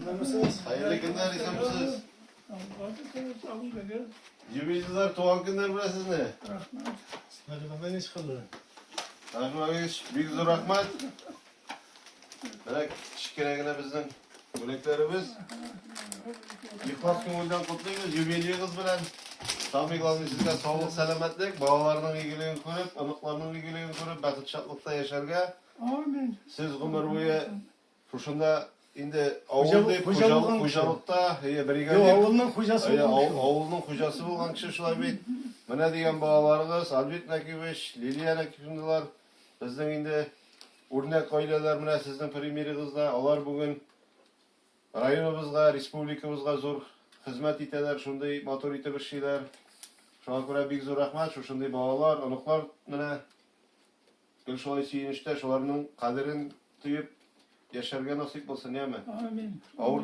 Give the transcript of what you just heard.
Nasılsınız? Hayırlı günler, iyi misiniz? Jubileyler, tuğan günler biləsiz ne? Hadi ben hiç kalırım. Rahmet, büyük zor rahmet. Bırak, şikeregine bizden böreklerimiz. Yıkmaz köngülden kutlayız, jubileyiniz bilen. Tabii ki sizge sağlık, selametlik, bağlarının ilgiliğini görüp, anıklarının ilgiliğini görüp, batı çatlıkta yaşarga. Amin. Siz ömür boyu şuşunda indi Hocalık- xo'jalikda Yok brigadir avulun kocası olmuş. avulning xo'jasi bo'lgan kishi shular bit. Mana degan bolalarimiz Albert Nakivich, Liliya Nakivchlar bizning endi o'rnak oilalar bilan sizning primeringizni ular bugun rayonimizga, respublikamizga zo'r xizmat etadilar, shunday motor etib bir şeyler. Shunga ko'ra bek zo'r rahmat, shunday bolalar, aniqlar mana Gülşoy suyunishda shularning qadrin tuyib yaşarga nasip bo'lsin, ya'mi. Amin. Avur